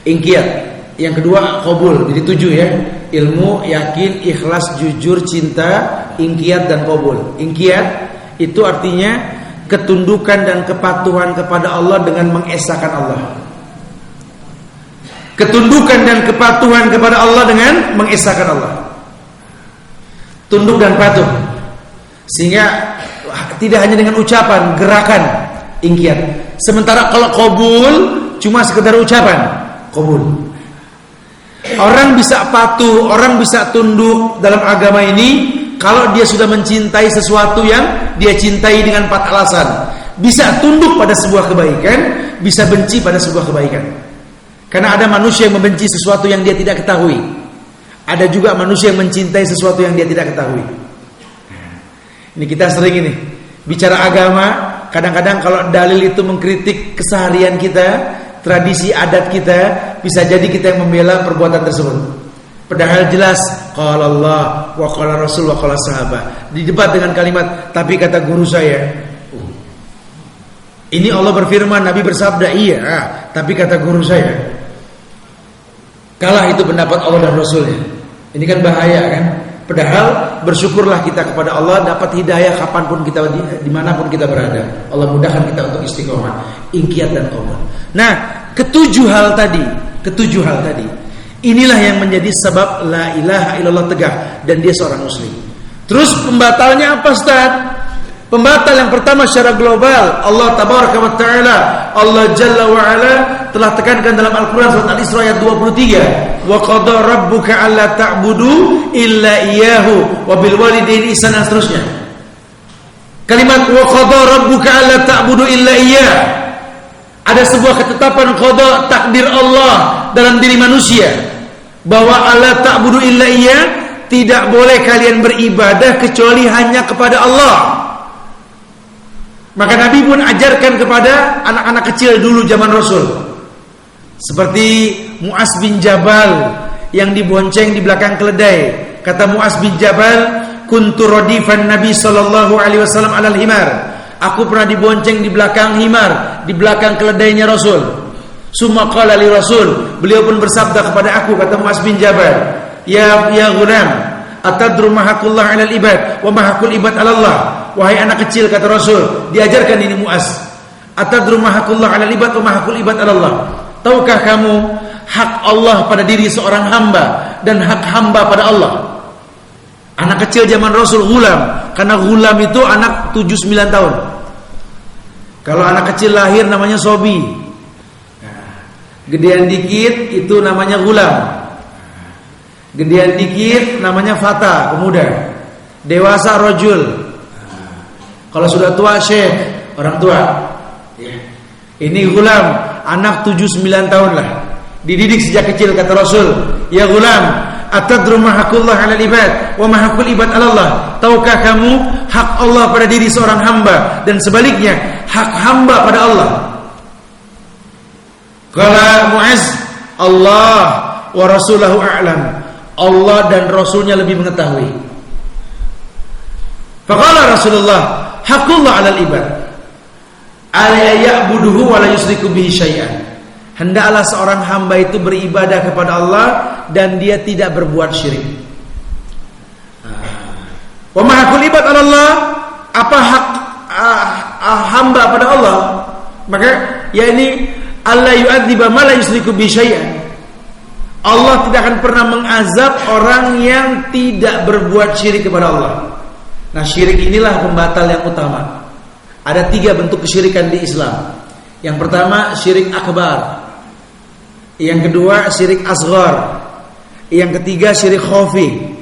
Inqiyad. Yang kedua qabul. Jadi 7 ya. Ilmu, yakin, ikhlas, jujur, cinta, inqiyad dan qabul. Inqiyad itu artinya ketundukan dan kepatuhan kepada Allah dengan mengesahkan Allah. Ketundukan dan kepatuhan kepada Allah dengan mengesahkan Allah. Tunduk dan patuh. Sehingga tidak hanya dengan ucapan, gerakan, inqiyad. Sementara kalau qabul cuma sekedar ucapan, qabul. Orang bisa patuh, orang bisa tunduk dalam agama ini kalau dia sudah mencintai sesuatu yang dia cintai dengan 4 alasan. Bisa tunduk pada sebuah kebaikan, bisa benci pada sebuah kebaikan. Karena ada manusia yang membenci sesuatu yang dia tidak ketahui. Ada juga manusia yang mencintai sesuatu yang dia tidak ketahui. Ini kita sering ini bicara agama, kadang-kadang kalau dalil itu mengkritik keseharian kita, tradisi adat kita, bisa jadi kita yang membela perbuatan tersebut. Padahal jelas qala Allah wa qala Rasul wa qala sahabat. Didebat dengan kalimat tapi kata guru saya. Ini Allah berfirman, Nabi bersabda, iya, tapi kata guru saya. Kalah itu pendapat Allah dan Rasulnya. Ini kan bahaya kan? Padahal bersyukurlah kita kepada Allah dapat hidayah kapanpun kita, dimanapun kita berada. Allah mudahkan kita untuk istiqomah, inqiyad dan qabul. Nah, ketujuh hal tadi, inilah yang menjadi sebab la ilaha illallah tegak dan dia seorang muslim. Terus pembatalnya apa, Ustaz? Pembatal yang pertama secara global, Allah tabaraka wa taala, Allah jalla wa ala telah tekankan dalam Al-Qur'an surat Al-Isra ayat 23, wa qada rabbuka alla ta'budu illa iyyahu wa bil walidayni ihsanan, seterusnya. Kalimat wa qada rabbuka alla ta'budu illa iyyah, ada sebuah ketetapan qada, takdir Allah dalam diri manusia bahwa alla ta'budu illa iyyah, tidak boleh kalian beribadah kecuali hanya kepada Allah. Maka Nabi pun ajarkan kepada anak-anak kecil dulu zaman Rasul. Seperti Mu'az bin Jabal yang dibonceng di belakang keledai. Kata Mu'az bin Jabal, kuntu radifan Nabi sallallahu alaihi wasallam alal himar. Aku pernah dibonceng di belakang himar, di belakang keledainya Rasul. Summa qala li Rasul, beliau pun bersabda kepada aku, kata Mu'az bin Jabal, ya ghulam, atadru ma haqqullah 'alal ibad wa ma haqqul ibad 'ala Allah. Wahai anak kecil, kata Rasul, diajarkan ini Mu'az, atadru ma haqqullah 'alal ibad wa ma haqqul ibad 'ala Allah. Tahukah kamu hak Allah pada diri seorang hamba dan hak hamba pada Allah? Anak kecil zaman Rasul ghulam, karena ghulam itu anak 7-9 tahun. Kalau anak kecil lahir namanya sobi. Gedean dikit itu namanya ghulam. Gedean dikit namanya fata, pemuda. Dewasa rajul. Kalau sudah tua syekh, orang tua. Ini ghulam, anak 7-9 tahun lah. Dididik sejak kecil, kata Rasul, ya ghulam, atadru ma haqqullah 'alal ibad wa ma haqqul ibad 'ala Allah. Tahukah kamu hak Allah pada diri seorang hamba dan sebaliknya hak hamba pada Allah? Qala Mu'az, Allah wa rasulahu a'lam. Allah dan Rasulnya lebih mengetahui. Faqala Rasulullah, haqqullah 'alal ibad ala ya'buduhu wa la yusyriku bihi syai'an. Hendaklah seorang hamba itu beribadah kepada Allah dan dia tidak berbuat syirik. Wa ma haqqul ibad 'ala Allah, apa hak hamba pada Allah? Maka yakni alla yu'adziba ma la yusyriku bihi syai'an. Allah tidak akan pernah mengazab orang yang tidak berbuat syirik kepada Allah. Nah, syirik inilah pembatal yang utama. Ada 3 bentuk kesyirikan di Islam. Yang pertama syirik akbar, yang kedua syirik asghar, yang ketiga syirik khafi.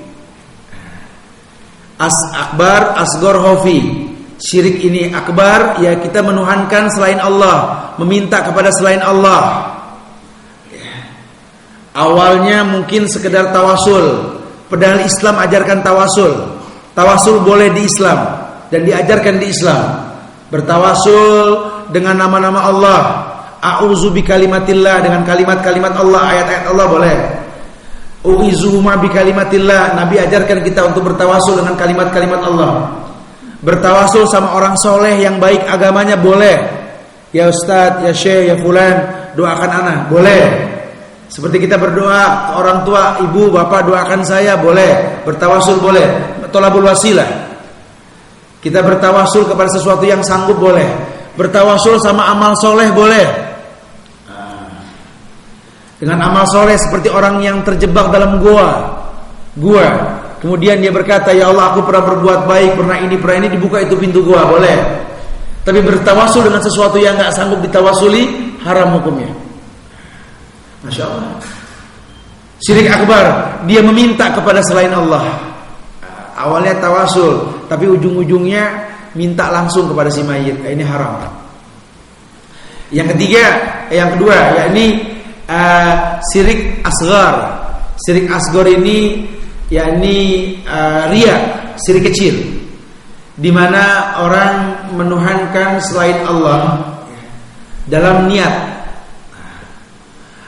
Akbar, asghar, khafi. Syirik ini akbar, ya kita menuhankan selain Allah, meminta kepada selain Allah. Awalnya mungkin sekedar tawasul, padahal Islam ajarkan tawasul. Tawasul boleh di Islam dan diajarkan di Islam. Bertawasul dengan nama-nama Allah. A'udzu bikalimatillah, dengan kalimat-kalimat Allah, ayat-ayat Allah boleh. U'izuhuma bikalimatillah, Nabi ajarkan kita untuk bertawasul dengan kalimat-kalimat Allah. Bertawasul sama orang soleh yang baik agamanya boleh. Ya Ustadz, ya Syekh, ya Fulan, doakan anak, boleh. Seperti kita berdoa ke orang tua, ibu, bapak doakan saya, boleh. Bertawasul boleh. Tolabul wasilah. Kita bertawasul kepada sesuatu yang sanggup boleh. Bertawasul sama amal soleh boleh. Dengan amal soleh seperti orang yang terjebak dalam gua. Kemudian dia berkata, ya Allah, aku pernah berbuat baik, pernah ini, dibuka itu pintu gua, boleh. Tapi bertawasul dengan sesuatu yang gak sanggup ditawasuli, haram hukumnya. Masya Allah. Syirik akbar, dia meminta kepada selain Allah. Awalnya tawasul, tapi ujung-ujungnya minta langsung kepada si mayit. Ini haram. Yang kedua, yakni syirik asgar. Syirik asgar ini yakni riya, syirik kecil, di mana orang menuhankan selain Allah dalam niat.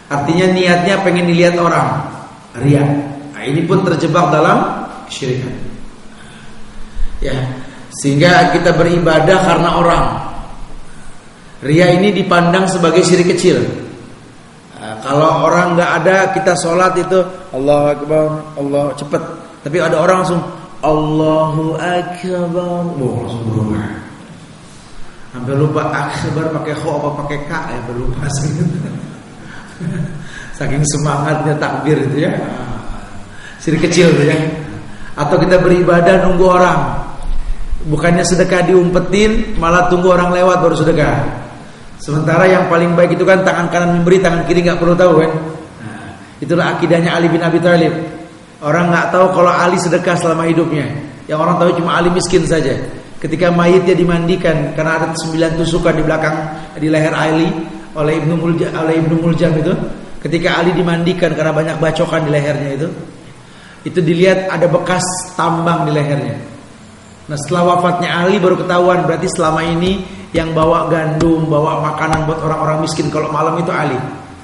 Artinya niatnya pengen dilihat orang, riya. Nah, ini pun terjebak dalam kesyirikan. Ya, sehingga kita beribadah karena orang. Riya ini dipandang sebagai syirik kecil. Kalau orang nggak ada, kita sholat itu Allahu Akbar, Allah cepet. Tapi ada orang langsung Allahu Akbar, langsung berubah. Hampir lupa akbar pakai kho apa pakai ka, ya berlupa. Saking semangatnya takbir itu ya. Syirik kecil itu ya. Atau kita beribadah nunggu orang. Bukannya sedekah diumpetin, malah tunggu orang lewat baru sedekah. Sementara yang paling baik itu kan tangan kanan memberi, tangan kiri nggak perlu tahu kan. Nah, itulah akidahnya Ali bin Abi Thalib. Orang nggak tahu kalau Ali sedekah selama hidupnya. Yang orang tahu cuma Ali miskin saja. Ketika mayitnya dimandikan, karena ada 9 tusukan di belakang di leher Ali oleh Ibnu Muljam itu. Ketika Ali dimandikan karena banyak bacokan di lehernya itu dilihat ada bekas tambang di lehernya. Nah, setelah wafatnya Ali baru ketahuan berarti selama ini yang bawa gandum, bawa makanan buat orang-orang miskin kalau malam itu Ali.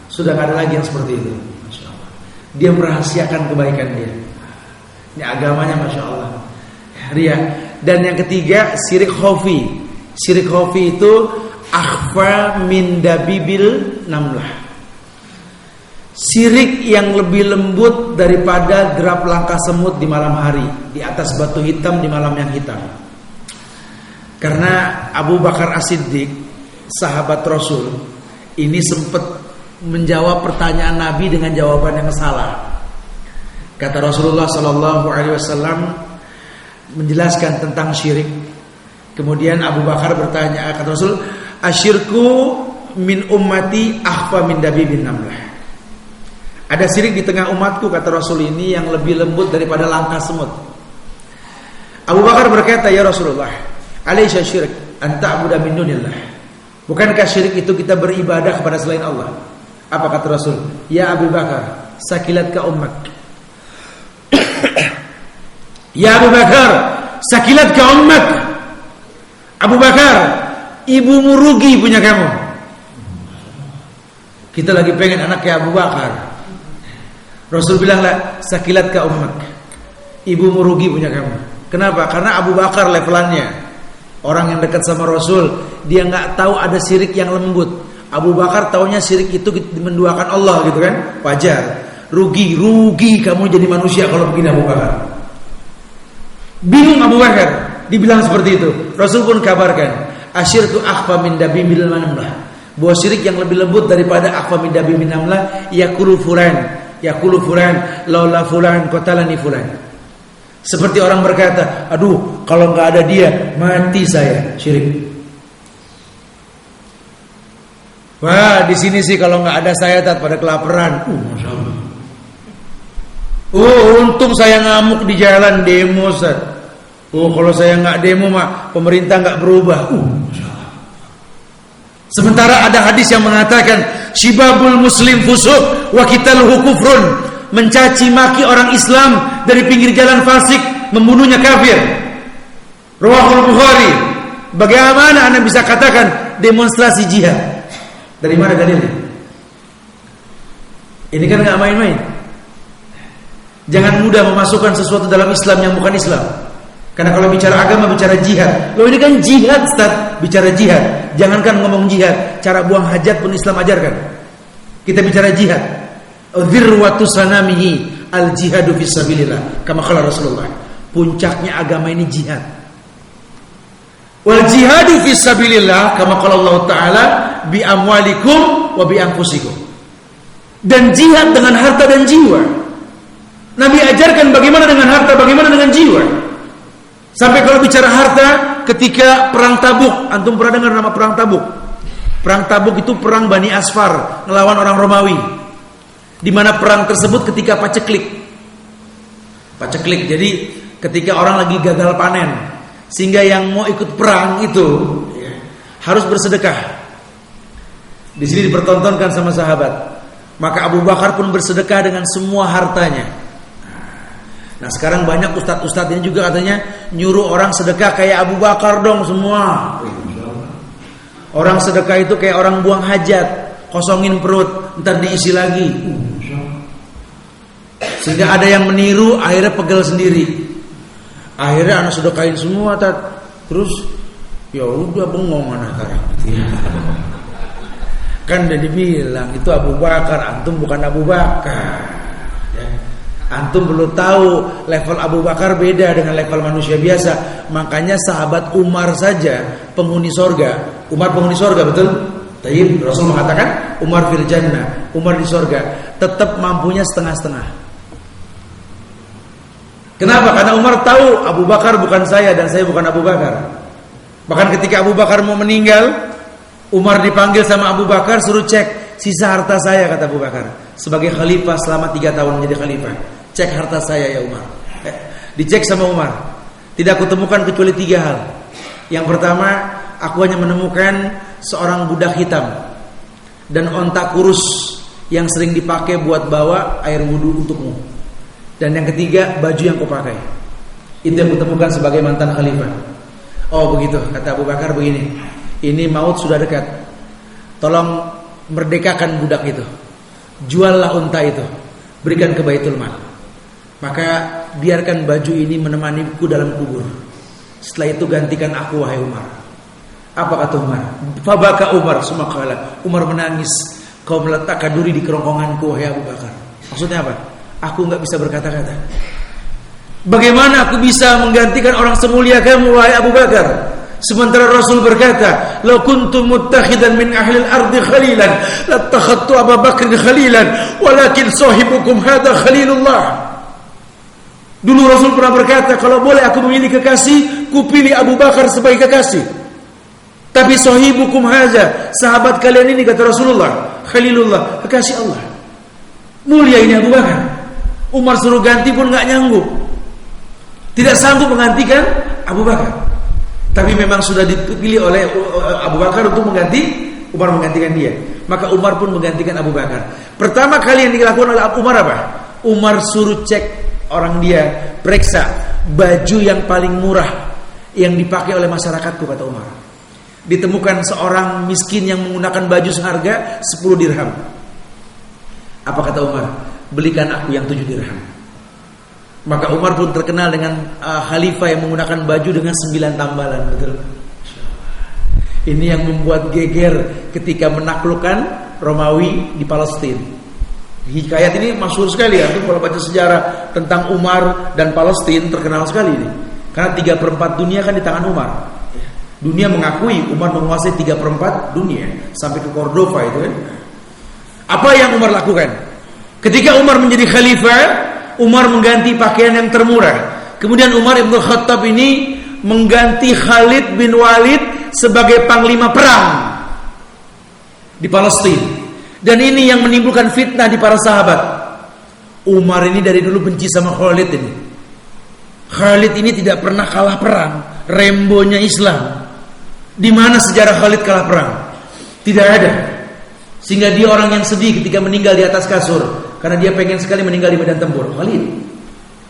Sudah gak ada lagi yang seperti itu. Masya Allah. Dia merahasiakan kebaikan dia. Ini agamanya Masya Allah. Ria. Dan yang ketiga, syirik khafi. Syirik khafi itu akhfa min dabibil namlah. Syirik yang lebih lembut daripada derap langkah semut di malam hari, di atas batu hitam di malam yang hitam. Karena Abu Bakar As-Siddiq, sahabat Rasul, ini sempat menjawab pertanyaan Nabi dengan jawaban yang salah. Kata Rasulullah sallallahu alaihi wasallam menjelaskan tentang syirik. Kemudian Abu Bakar bertanya, kata Rasul, "Asyirku min ummati akhfa min dabibin namlah." Ada syirik di tengah umatku, kata Rasul ini, yang lebih lembut daripada langkah semut. Abu Bakar berkata, "Ya Rasulullah, alaysa syirik an ta'budu min dunillah." Bukankah syirik itu kita beribadah kepada selain Allah? Apa kata Rasul? "Ya Abu Bakar, sakilatka ummak." Ya Abu Bakar, sakilatka ummak. Abu Bakar, ibumu rugi punya kamu. Kita lagi pengen anak kayak Abu Bakar. Rasul bilanglah, sakilatka ummak. Ibumu rugi punya kamu. Kenapa? Karena Abu Bakar levelannya orang yang dekat sama Rasul, dia nggak tahu ada syirik yang lembut. Abu Bakar taunya syirik itu menduakan Allah gitu kan? Wajar. Rugi kamu jadi manusia kalau begini Abu Bakar. Bingung Abu Bakar, dibilang seperti itu. Rasul pun kabarkan, asyirku akhfa min dabibil namlah. Bahwa syirik yang lebih lembut daripada akhfa min dabibil namlah, yaqulu fulan, laula fulan qatalani fulan. Seperti orang berkata, aduh, kalau nggak ada dia, mati saya. Syirik. Wah, di sini sih kalau nggak ada saya pada kelaparan. Masya Allah. Untung saya ngamuk di jalan demo, Ustaz. Kalau saya nggak demo mah pemerintah nggak berubah. Masya Allah. Sementara ada hadis yang mengatakan, syibabul muslim fusuq wa qitaluhu kufrun. Mencaci maki orang Islam dari pinggir jalan fasik, membunuhnya kafir. Rawahul Bukhari. Bagaimana Anda bisa katakan demonstrasi jihad? Dari mana dalilnya? Ini kan enggak main-main. Jangan mudah memasukkan sesuatu dalam Islam yang bukan Islam. Karena kalau bicara agama bicara jihad. Loh ini kan jihad, Ustaz, bicara jihad. Jangankan ngomong jihad, cara buang hajat pun Islam ajarkan. Kita bicara jihad. Dzirwatu sanamihi al-jihadu fisabilillah. Kama qala Rasulullah. Puncaknya agama ini jihad. Wal jihadu fisabilillah kama qala Allah Ta'ala bi amwalikum wa bi anfusikum. Dan jihad dengan harta dan jiwa. Nabi ajarkan bagaimana dengan harta, bagaimana dengan jiwa. Sampai kalau bicara harta, ketika perang Tabuk, antum pernah dengar nama perang Tabuk? Perang Tabuk itu perang Bani Asfar ngelawan orang Romawi. Di mana perang tersebut ketika paceklik. Paceklik. Jadi ketika orang lagi gagal panen, sehingga yang mau ikut perang itu harus bersedekah. Di sini dipertontonkan sama sahabat. Maka Abu Bakar pun bersedekah dengan semua hartanya. Nah sekarang banyak ustadz-ustadz ini juga katanya nyuruh orang sedekah kayak Abu Bakar dong semua. Orang sedekah itu kayak orang buang hajat, kosongin perut, ntar diisi lagi. Sehingga ada yang meniru, akhirnya pegel sendiri. Akhirnya anak sedekahin semua, terus ya udah bengong anak sekarang. Kan udah dibilang itu Abu Bakar, antum bukan Abu Bakar. Ya. Antum perlu tahu level Abu Bakar beda dengan level manusia biasa. Makanya sahabat Umar saja penghuni sorga. Umar penghuni sorga, betul? Taib, Rasul mengatakan Umar fil jannah, Umar di sorga. Tetap mampunya setengah-setengah. Kenapa? Karena Umar tahu Abu Bakar bukan saya dan saya bukan Abu Bakar. Bahkan ketika Abu Bakar mau meninggal, Umar dipanggil sama Abu Bakar, suruh cek sisa harta saya, kata Abu Bakar. Sebagai khalifah selama 3 tahun menjadi khalifah, cek harta saya ya Umar. Dicek sama Umar. Tidak aku temukan kecuali 3 hal. Yang pertama, aku hanya menemukan seorang budak hitam dan onta kurus yang sering dipakai buat bawa air wudhu untukmu. Dan yang ketiga, baju yang kau pakai. Itu yang kutemukan sebagai mantan khalifah. Oh begitu, kata Abu Bakar begini. Ini maut sudah dekat. Tolong merdekakan budak itu. Juallah unta itu. Berikan ke Baitul Mal. Maka biarkan baju ini menemaniku dalam kubur. Setelah itu gantikan aku wahai Umar. Apa kata Umar? Fabaka Umar sumakala. Umar menangis. Kau meletakkan duri di kerongkonganku wahai Abu Bakar. Maksudnya apa? Aku enggak bisa berkata-kata. Bagaimana aku bisa menggantikan orang semulia kamu wahai Abu Bakar? Sementara Rasul berkata, "Lau kuntu muttakhidan min ahli al-ardi khalilan, lattakhadtu Abu Bakr khalilan, walakin sahibukum hadha khalilullah." Dulu Rasul pernah berkata, kalau boleh aku memilih kekasih, kupilih Abu Bakar sebagai kekasih. Tapi sahibukum hadha, sahabat kalian ini, kata Rasulullah, khalilullah, kekasih Allah. Mulia ini Abu Bakar. Umar suruh ganti pun enggak nyanggup. Tidak sanggup menggantikan Abu Bakar. Tapi memang sudah dipilih oleh Abu Bakar untuk mengganti, Umar menggantikan dia. Maka Umar pun menggantikan Abu Bakar. Pertama kali yang dilakukan oleh Umar apa? Umar suruh cek orang dia, periksa baju yang paling murah yang dipakai oleh masyarakatku, kata Umar. Ditemukan seorang miskin yang menggunakan baju seharga 10 dirham. Apa kata Umar? Belikan aku yang 7 dirham. Maka Umar pun terkenal dengan khalifah yang menggunakan baju dengan 9 tambalan, betul? Ini yang membuat geger ketika menaklukkan Romawi di Palestina. Hikayat ini masyhur sekali ya. Kalau baca sejarah tentang Umar dan Palestina terkenal sekali ini. Karena 3/4 dunia kan di tangan Umar. Dunia mengakui Umar menguasai 3/4 dunia sampai ke Cordova itu kan. Apa yang Umar lakukan? Ketika Umar menjadi khalifah, Umar mengganti pakaian yang termurah. Kemudian Umar Ibn Khattab ini mengganti Khalid bin Walid sebagai panglima perang di Palestina. Dan ini yang menimbulkan fitnah di para sahabat. Umar ini dari dulu benci sama Khalid ini. Khalid ini tidak pernah kalah perang, Rembonya Islam. Di mana sejarah Khalid kalah perang? Tidak ada. Sehingga dia orang yang sedih ketika meninggal di atas kasur, karena dia pengen sekali meninggal di medan tempur. Khalid.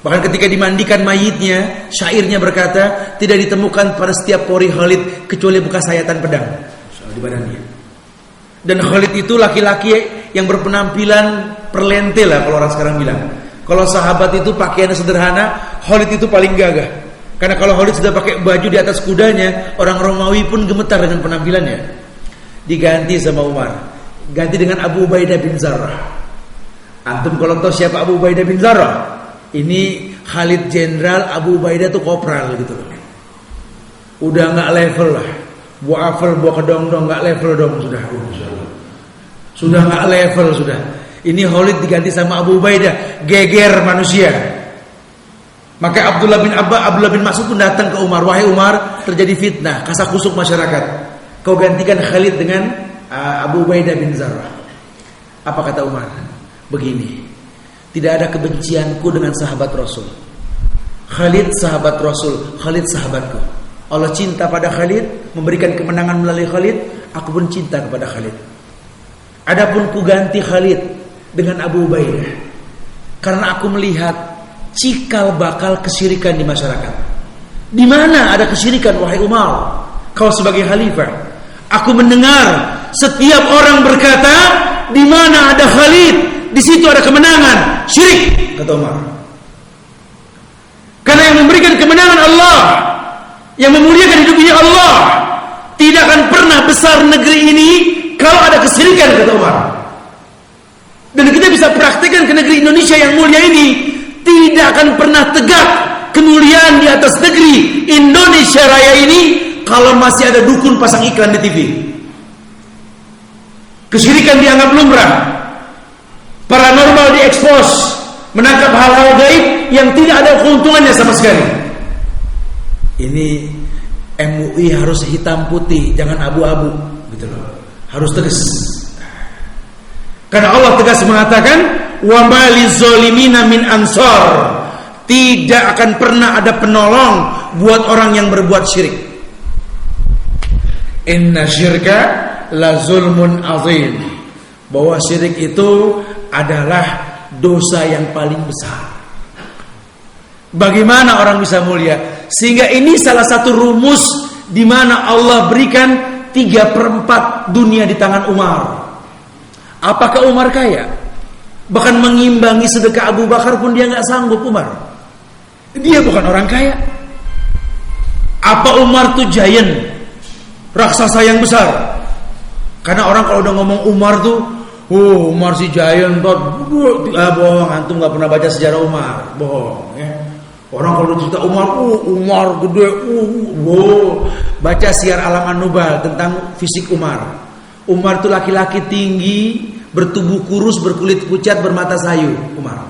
Bahkan ketika dimandikan mayitnya, syairnya berkata, tidak ditemukan pada setiap pori Khalid kecuali bekas sayatan pedang di badannya. Dan Khalid itu laki-laki yang berpenampilan perlente lah kalau orang sekarang bilang. Kalau sahabat itu pakaiannya sederhana, Khalid itu paling gagah. Karena kalau Khalid sudah pakai baju di atas kudanya, orang Romawi pun gemetar dengan penampilannya. Diganti sama Umar. Ganti dengan Abu Ubaidah bin Zarrah. Antum kalau tahu siapa Abu Ubaidah bin Jarrah, ini Khalid jenderal, Abu Ubaidah tuh kopral gitu loh. Udah nggak level lah. Buah afel, buah kedong-dong nggak level dong sudah. Sudah nggak level sudah. Ini Khalid diganti sama Abu Ubaidah, geger manusia. Maka Abdullah bin Mas'ud pun datang ke Umar, wahai Umar, terjadi fitnah, kasak-kusuk masyarakat. Kau gantikan Khalid dengan Abu Ubaidah bin Jarrah. Apa kata Umar? Begini, tidak ada kebencianku dengan sahabat Rasul. Khalid sahabat Rasul, Khalid sahabatku. Allah cinta pada Khalid, memberikan kemenangan melalui Khalid, aku pun cinta kepada Khalid. Adapun ku ganti Khalid dengan Abu Ubaidah karena aku melihat cikal bakal kesyirikan di masyarakat. Di mana ada kesyirikan wahai Umar? Kau sebagai khalifah, aku mendengar setiap orang berkata, di mana ada Khalid, di situ ada kemenangan. Syirik, kata Umar. Karena yang memberikan kemenangan Allah, yang memuliakan hidupnya Allah. Tidak akan pernah besar negeri ini kalau ada kesyirikan, kata Umar. Dan kita bisa praktekkan ke negeri Indonesia yang mulia ini, tidak akan pernah tegak kemuliaan di atas negeri Indonesia Raya ini kalau masih ada dukun pasang iklan di TV. Kesyirikan dianggap lumrah, paranormal diekspos, menangkap hal-hal gaib yang tidak ada keuntungannya sama sekali. Ini MUI harus hitam putih, jangan abu-abu, gitu loh. Harus tegas. Karena Allah tegas mengatakan, wa ma lizolimina min ansor. Tidak akan pernah ada penolong buat orang yang berbuat syirik. Inna syirka la zulmun azim. Bahwa syirik itu adalah dosa yang paling besar. Bagaimana orang bisa mulia? Sehingga ini salah satu rumus di mana Allah berikan 3/4 dunia di tangan Umar. Apakah Umar kaya? Bahkan mengimbangi sedekah Abu Bakar pun dia nggak sanggup Umar. Dia bukan orang kaya. Apa Umar tuh giant, raksasa yang besar? Karena orang kalau udah ngomong Umar tuh, Umar si giant, bohong. Antum nggak pernah baca sejarah Umar, bohong. Ya. Orang kalau cerita Umar, Umar gede, baca Syiar Alam An-Nubal tentang fisik Umar. Umar itu laki-laki tinggi, bertubuh kurus, berkulit pucat, bermata sayu. Umar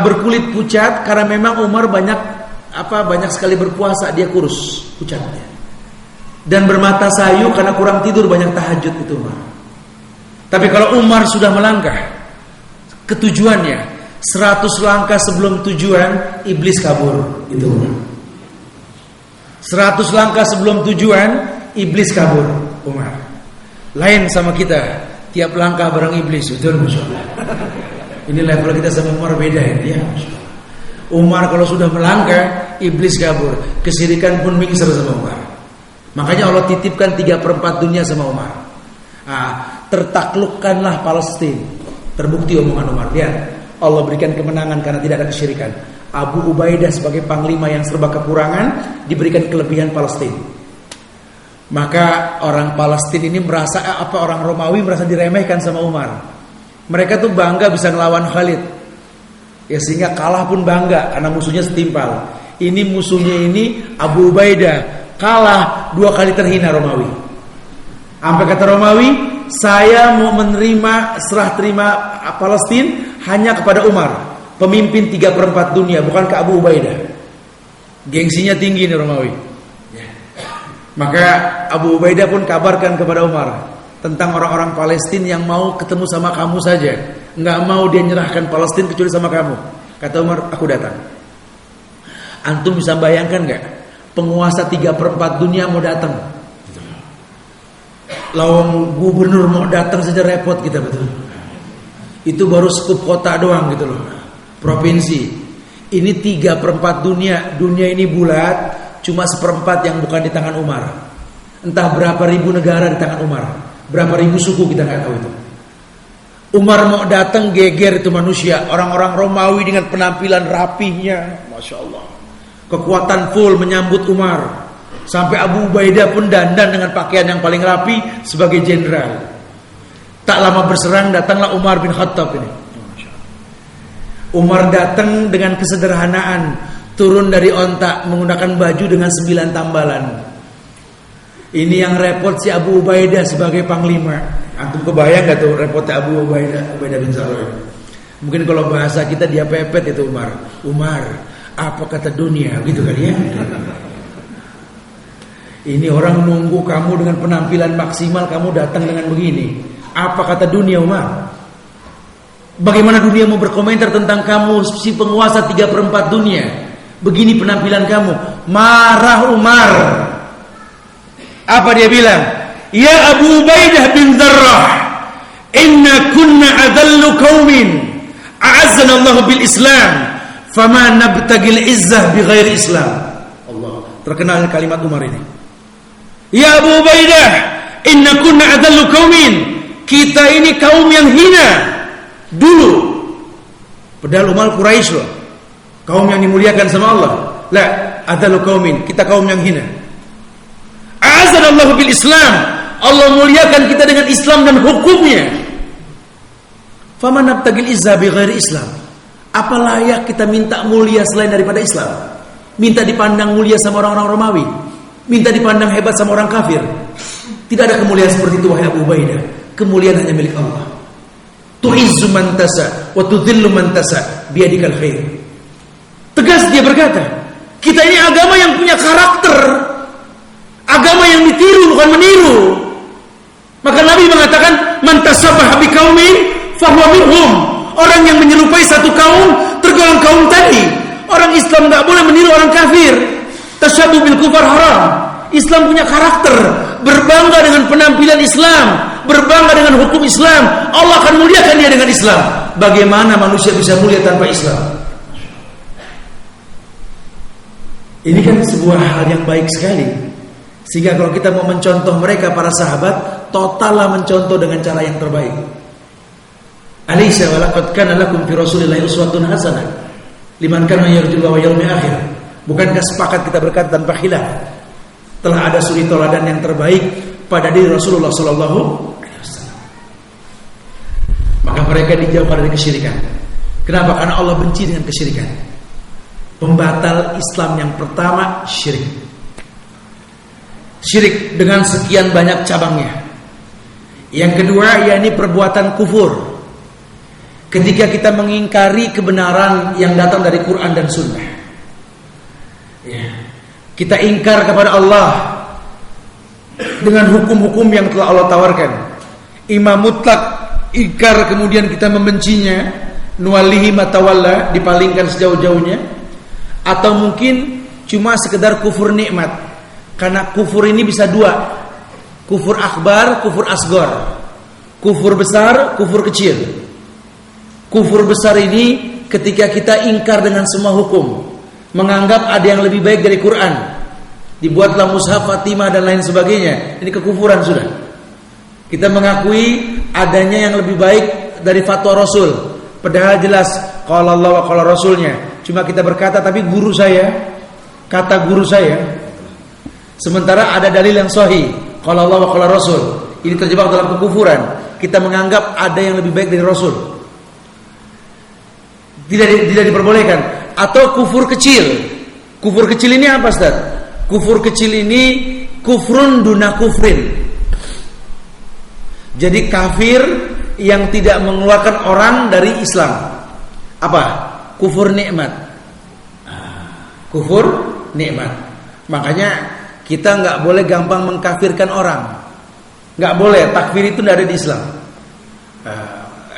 berkulit pucat karena memang Umar banyak sekali berpuasa, dia kurus pucatnya. Dan bermata sayu karena kurang tidur, banyak tahajud itu Umar. Tapi kalau Umar sudah melangkah ke tujuannya, 100 langkah sebelum tujuan iblis kabur, itu Umar. 100 langkah sebelum tujuan iblis kabur, Umar. Lain sama kita, tiap langkah bareng iblis, betul masyaallah. Ini level kita sama Umar beda ya. Umar kalau sudah melangkah, iblis kabur, kesyirikan pun mingser sama Umar. Makanya Allah titipkan 3/4 dunia sama Umar. Tertaklukkanlah Palestina. Terbukti omongan Umar. Lihat, Allah berikan kemenangan karena tidak ada kesyirikan. Abu Ubaidah sebagai panglima yang serba kekurangan diberikan kelebihan Palestina. Maka orang Palestina ini merasa orang Romawi merasa diremehkan sama Umar. Mereka tuh bangga bisa ngelawan Khalid. Ya sehingga kalah pun bangga karena musuhnya setimpal. Ini musuhnya ini Abu Ubaidah, kalah 2 kali terhina Romawi. Sampai kata Romawi, saya mau menerima serah terima Palestina hanya kepada Umar, pemimpin 3/4 dunia, bukan ke Abu Ubaidah. Gengsinya tinggi nih Romawi. Maka Abu Ubaidah pun kabarkan kepada Umar tentang orang-orang Palestina yang mau ketemu sama kamu saja, nggak mau dia nyerahkan Palestina kecuali sama kamu. Kata Umar, aku datang. Antum bisa bayangkan nggak? Penguasa 3/4 dunia mau datang. Lawang gubernur mau datang saja repot kita, betul. Itu baru skup kota doang gitu loh, provinsi. Ini 3/4 dunia. Dunia ini bulat, cuma 1/4 yang bukan di tangan Umar. Entah berapa ribu negara di tangan Umar, berapa ribu suku kita nggak tahu itu. Umar mau datang, geger itu manusia. Orang-orang Romawi dengan penampilan rapihnya, masya Allah, kekuatan full menyambut Umar. Sampai Abu Ubaidah pun dandan dengan pakaian yang paling rapi sebagai jenderal. Tak lama berserang datanglah Umar bin Khattab ini. Umar datang dengan kesederhanaan, turun dari onta menggunakan baju dengan 9 tambalan. Ini yang repot si Abu Ubaidah sebagai panglima. Antum kebayang gak tuh repotnya Abu Ubaidah bin Jarrah? Mungkin kalau bahasa kita dia pepet itu Umar. Umar, apa kata dunia gitu kali ya? Ini orang nunggu kamu dengan penampilan maksimal, kamu datang dengan begini. Apa kata dunia Umar? Bagaimana dunia mau berkomentar tentang kamu, si penguasa 3/4 dunia? Begini penampilan kamu. Marah Umar. Apa dia bilang? Ya Abu Ubaidah bin Jarrah, inna kunna adallu qaumin a'azzana Allah bil Islam, fama nabtagil izzah bi ghairi Islam. Allah, terkenal kalimat Umar ini. Ya Abu Ubaidah, inna kunna adallu qaumin, kita ini kaum yang hina dulu. Padahal Umar Quraisy loh, kaum yang dimuliakan sama Allah. La, adallu qaumin, kita kaum yang hina. A'azzanallahu bil Islam, Allah muliakan kita dengan Islam dan hukumnya. Faman nabtagil izzah bi ghairi Islam, apa layak kita minta mulia selain daripada Islam? Minta dipandang mulia sama orang-orang Romawi, minta dipandang hebat sama orang kafir. Tidak ada kemuliaan seperti itu wahai Abu Ubaidah. Kemuliaan hanya milik Allah. Tu'izzu man tasha wa tudhillu man tasha biyadikal khair. Tegas dia berkata, kita ini agama yang punya karakter, agama yang ditiru bukan meniru. Maka Nabi mengatakan, man tasabbaha biqaumin fahuwa minhum. Orang yang menyerupai satu kaum tergolong kaum tadi. Orang Islam enggak boleh meniru orang kafir. Tashabbuh bil kufar haram. Islam punya karakter, berbangga dengan penampilan Islam, berbangga dengan hukum Islam. Allah akan muliakan dia dengan Islam. Bagaimana manusia bisa mulia tanpa Islam? Ini kan sebuah hal yang baik sekali. Sehingga kalau kita mau mencontoh mereka para sahabat, totallah mencontoh dengan cara yang terbaik. Alaysa wa laqad kana lakum fi Rasulillahi uswatun hasanah liman kana yarjullaha wal yawmil akhir. Bukankah sepakat kita berkata tanpa khilaf, telah ada suri teladan yang terbaik pada diri Rasulullah sallallahu alaihi wasallam. Maka mereka dijauhkan dari kesyirikan. Kenapa? Karena Allah benci dengan kesyirikan. Pembatal Islam yang pertama syirik. Syirik dengan sekian banyak cabangnya. Yang kedua, yakni perbuatan kufur. Ketika kita mengingkari kebenaran yang datang dari Quran dan Sunnah, ya, kita ingkar kepada Allah dengan hukum-hukum yang telah Allah tawarkan. Imam mutlak ingkar, kemudian kita membencinya, nuwallihi matawalla, dipalingkan sejauh-jauhnya. Atau mungkin cuma sekedar kufur nikmat. Karena kufur ini bisa dua, kufur akbar, kufur asgor, kufur besar, kufur kecil. Kufur besar ini ketika kita ingkar dengan semua hukum, menganggap ada yang lebih baik dari Quran, dibuatlah mushaf Fatimah dan lain sebagainya. Ini kekufuran sudah. Kita mengakui adanya yang lebih baik dari fatwa Rasul, padahal jelas qala Allah wa qala Rasulnya. Cuma kita berkata, tapi guru saya, kata guru saya. Sementara ada dalil yang sahih, qala Allah wa qala Rasul. Ini terjebak dalam kekufuran. Kita menganggap ada yang lebih baik dari Rasul. Tidak diperbolehkan. Atau kufur kecil. Kufur kecil ini apa, Ustaz? Kufur kecil ini kufrun duna kufrin. Jadi kafir yang tidak mengeluarkan orang dari Islam. Apa? Kufur nikmat. Kufur nikmat. Makanya kita nggak boleh gampang mengkafirkan orang. Nggak boleh. Takfir itu tidak ada di Islam.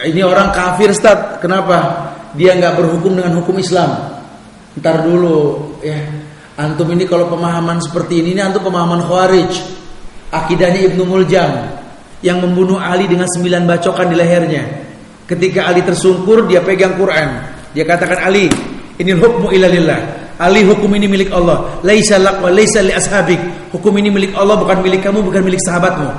Ini orang kafir, Ustaz. Kenapa? Dia nggak berhukum dengan hukum Islam. Ntar dulu, ya. Antum ini kalau pemahaman seperti ini antum pemahaman Khawarij. Akidahnya Ibnu Muljam yang membunuh Ali dengan 9 bacokan di lehernya. Ketika Ali tersungkur, dia pegang Quran. Dia katakan, Ali, ini hukmu illa lillah. Ali, hukum ini milik Allah. Laisa lak wa laisa li ashabik. Hukum ini milik Allah, bukan milik kamu, bukan milik sahabatmu.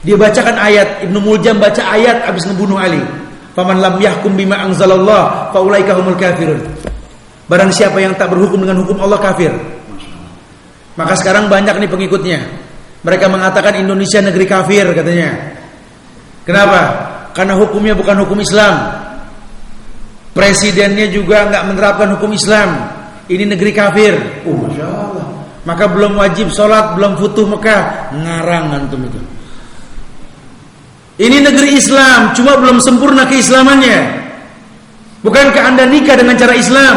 Dia bacakan ayat. Ibnu Muljam baca ayat habis ngebunuh Ali. Faman lam yahkum bima anzalallah fa ulaika humul kafirun. Barang siapa yang tak berhukum dengan hukum Allah, kafir. Maka sekarang banyak nih pengikutnya. Mereka mengatakan Indonesia negeri kafir katanya. Kenapa? Karena hukumnya bukan hukum Islam. Presidennya juga nggak menerapkan hukum Islam. Ini negeri kafir. Masya Allah. Maka belum wajib sholat, belum futuh Mekah. Ngarang antum itu. Ini negeri Islam, cuma belum sempurna keislamannya. Bukankah Anda nikah dengan cara Islam?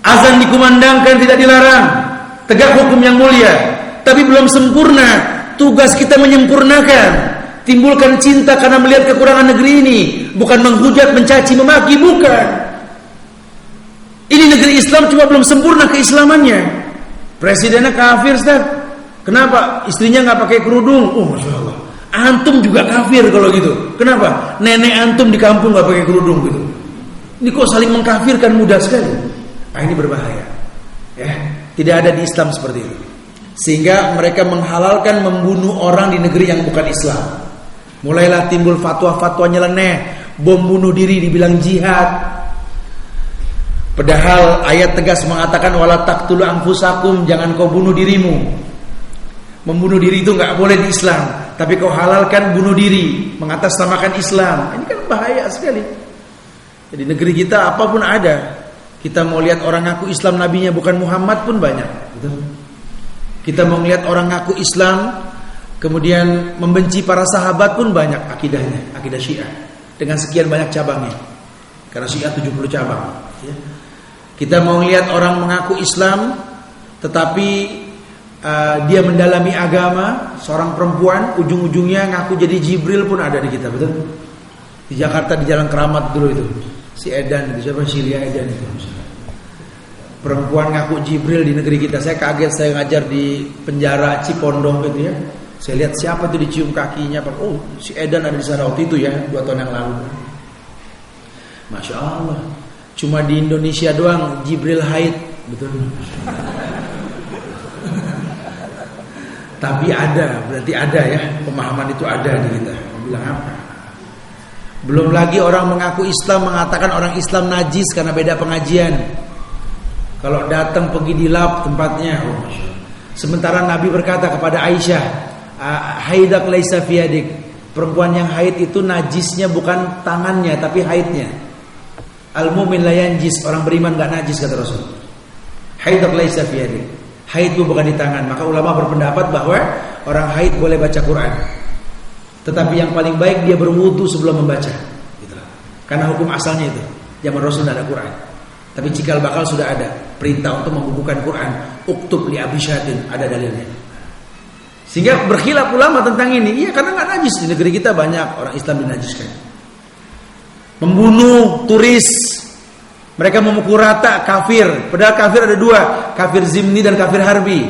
Azan dikumandangkan, tidak dilarang. Tegak hukum yang mulia. Tapi belum sempurna. Tugas kita menyempurnakan. Timbulkan cinta karena melihat kekurangan negeri ini. Bukan menghujat, mencaci, memaki. Bukan. Ini negeri Islam, cuma belum sempurna keislamannya. Presidennya kafir, Ustaz. Kenapa? Istrinya nggak pakai kerudung. Masya Allah. Antum juga kafir kalau gitu. Kenapa? Nenek antum di kampung nggak pakai kerudung gitu. Ini kok saling mengkafirkan mudah sekali. Ini berbahaya. Ya, tidak ada di Islam seperti itu. Sehingga mereka menghalalkan membunuh orang di negeri yang bukan Islam. Mulailah timbul fatwa-fatwa nyeleneh, bom bunuh diri dibilang jihad. Padahal ayat tegas mengatakan wala taqtulu anfusakum, jangan kau bunuh dirimu. Membunuh diri itu nggak boleh di Islam, tapi kau halalkan bunuh diri, mengatasnamakan Islam. Ini kan bahaya sekali. Jadi negeri kita apapun ada. Kita mau lihat orang ngaku Islam nabinya bukan Muhammad pun banyak. Kita mau lihat orang ngaku Islam kemudian membenci para sahabat pun banyak akidahnya, akidah Syiah dengan sekian banyak cabangnya. Karena Syiah 70 cabang. Kita mau lihat orang mengaku Islam tetapi dia mendalami agama, seorang perempuan ujung-ujungnya ngaku jadi Jibril pun ada di kita, betul? Di Jakarta di Jalan Keramat dulu itu. Si Edan itu siapa? Silia Edan itu. Perempuan ngaku Jibril di negeri kita. Saya kaget, saya ngajar di penjara Cipondong gitu ya. Saya lihat siapa itu dicium kakinya. Oh, si Edan ada di sana waktu itu ya, 2 tahun yang lalu. Masya Allah. Cuma di Indonesia doang Jibril haid, betul? Tapi ada, berarti ada ya, pemahaman itu ada di kita. Bilang apa? Belum lagi orang mengaku Islam mengatakan orang Islam najis karena beda pengajian. Kalau datang pergi di lab tempatnya. Sementara Nabi berkata kepada Aisyah, haidak laisa fi yadik. Perempuan yang haid itu najisnya bukan tangannya tapi haidnya. Al-mu'min la yanjis, orang beriman enggak najis kata Rasul. Haidak laisa fi yadik. Haid itu bukan di tangan. Maka ulama berpendapat bahwa orang haid boleh baca Quran. Tetapi yang paling baik dia berwudu sebelum membaca. Gitu. Karena hukum asalnya itu. Zaman Rasul tidak ada Quran. Tapi cikal bakal sudah ada perintah untuk membukukan Quran. Uktub li Abi Syadin, ada dalilnya. Sehingga berkhilaf ulama tentang ini. Iya, karena nggak najis. Di negeri kita banyak orang Islam dinajiskan. Membunuh turis. Mereka memukul rata kafir. Padahal kafir ada 2, kafir zimni dan kafir harbi.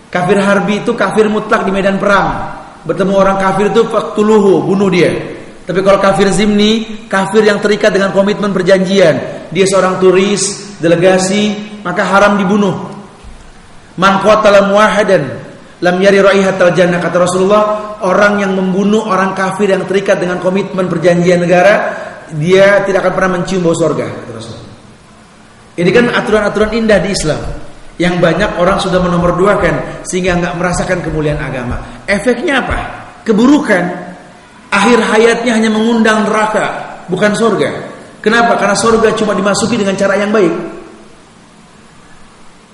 Kafir harbi itu kafir mutlak di medan perang. Bertemu orang kafir itu faqtuluhu, bunuh dia. Tapi kalau kafir zimni, kafir yang terikat dengan komitmen perjanjian. Dia seorang turis, delegasi, maka haram dibunuh. Man qatala muwahidan lam yari raihatal jannah, kata Rasulullah. Orang yang membunuh orang kafir yang terikat dengan komitmen perjanjian negara, dia tidak akan pernah mencium bau surga, kata Rasulullah. Ini kan aturan-aturan indah di Islam yang banyak orang sudah menomorduakan sehingga enggak merasakan kemuliaan agama. Efeknya apa? Keburukan. Akhir hayatnya hanya mengundang neraka, bukan surga. Kenapa? Karena surga cuma dimasuki dengan cara yang baik.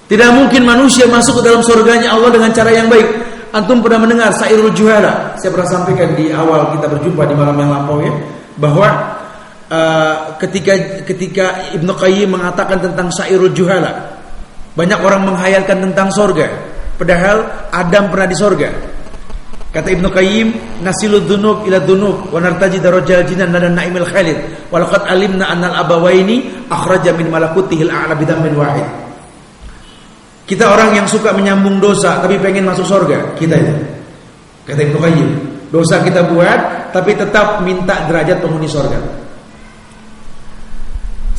Tidak mungkin manusia masuk ke dalam surganya Allah dengan cara yang baik. Antum pernah mendengar Sairul Juhala? Saya pernah sampaikan di awal kita berjumpa di malam yang lampau ya, bahwa ketika Ibnu Qayyim mengatakan tentang Sairul Juhala, banyak orang menghayalkan tentang surga, padahal Adam pernah di surga. Kata Ibnu Qayyim, nasilud dzunub ila dzunub wa nartaji darajal jinan dan naimil khalid wa laqad alimna annal abawaini akhraja min malakutihil a'la bidammin wahid. Kita orang yang suka menyambung dosa tapi pengen masuk surga, kita itu. Kata Ibnu Qayyim, dosa kita buat tapi tetap minta derajat penghuni surga.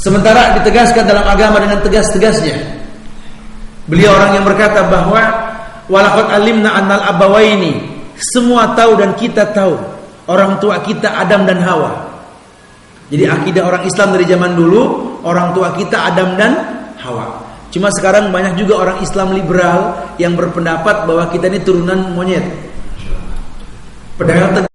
Sementara ditegaskan dalam agama dengan tegas-tegasnya. Beliau orang yang berkata bahwa walaqad alimna annal abawaini, semua tahu dan kita tahu orang tua kita Adam dan Hawa. Jadi akidah orang Islam dari zaman dulu, orang tua kita Adam dan Hawa. Cuma sekarang banyak juga orang Islam liberal yang berpendapat bahwa kita ini turunan monyet. Padahal